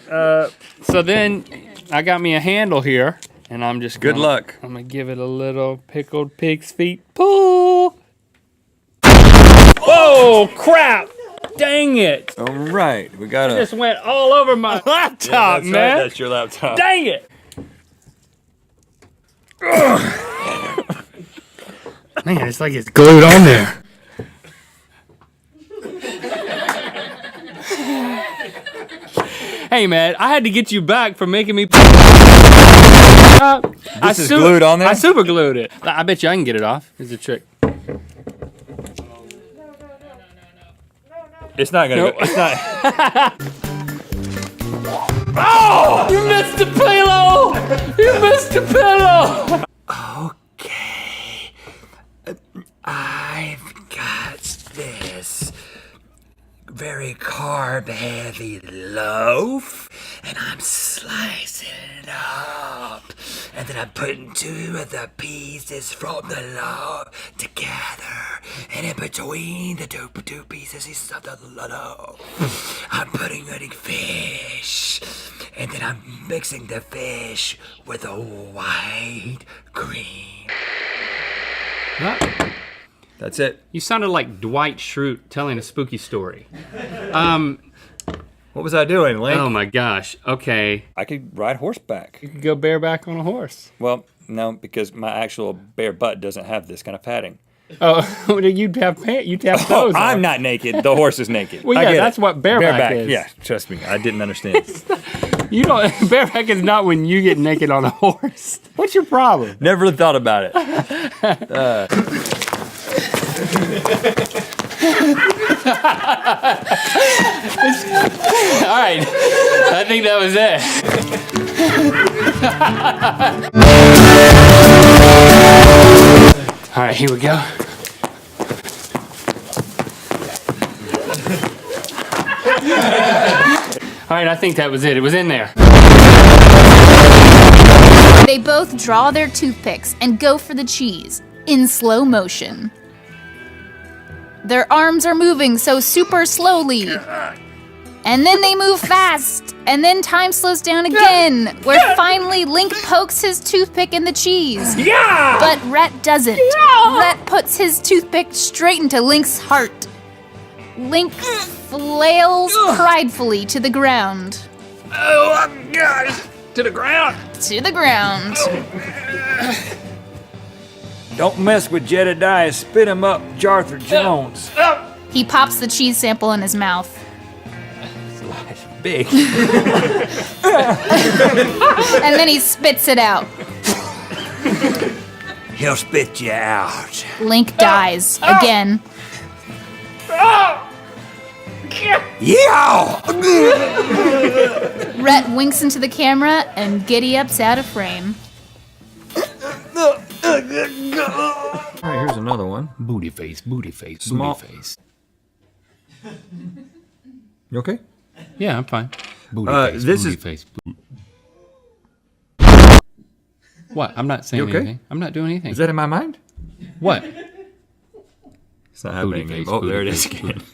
So then I got me a handle here, and I'm just Good luck. I'm gonna give it a little pickled pig's feet pull. Whoa, crap! Dang it! All right, we got It just went all over my laptop, that's man. Right, that's your laptop. Dang it! Man, it's like it's glued on there. Hey man, I had to get you back for making me. This is glued on there? I super glued it. I bet you I can get it off. Here's a trick. It's not gonna. Nope. It's not. Oh! You missed the pillow! You missed the pillow! Okay, I've got this very carb-heavy loaf, and I'm slicing it up, and then I'm putting 2 of the pieces from the loaf together, and in between the two pieces of the loaf, I'm putting fish, and then I'm mixing the fish with a white cream. That's it. You sounded like Dwight Schrute telling a spooky story. What was I doing, Link? Oh my gosh. Okay. I could ride horseback. You could go bareback on a horse. Well, no, because my actual bare butt doesn't have this kind of padding. Oh, you'd have those. I'm not naked. The horse is naked. Well, yeah, that's what bareback is. Yeah, trust me, I didn't understand. You don't. Bareback is not when you get naked on a horse. What's your problem? Never really thought about it. All right, I think that was it. All right, here we go. All right, I think that was it. It was in there. They both draw their toothpicks and go for the cheese in slow motion. Their arms are moving so super slowly. And then they move fast. And then time slows down again, where finally Link pokes his toothpick in the cheese. Yeah! But Rhett doesn't. Yeah! Rhett puts his toothpick straight into Link's heart. Link flails pridefully to the ground. Oh, gosh. To the ground. To the ground. Don't mess with Jedediah. Spit him up, Jarther Jones. He pops the cheese sample in his mouth. It's big. And then he spits it out. He'll spit you out. Link dies again. Yeah! Rhett winks into the camera and Giddy-Up's out of frame. All right, here's another one. Booty face, booty face, Small. booty face. You okay? Yeah, I'm fine. Booty face, this booty is- face. What? I'm not saying You okay? anything. I'm not doing anything. Is that in my mind? What? It's not happening Booty face, anymore. Oh, there it booty is face, again. booty-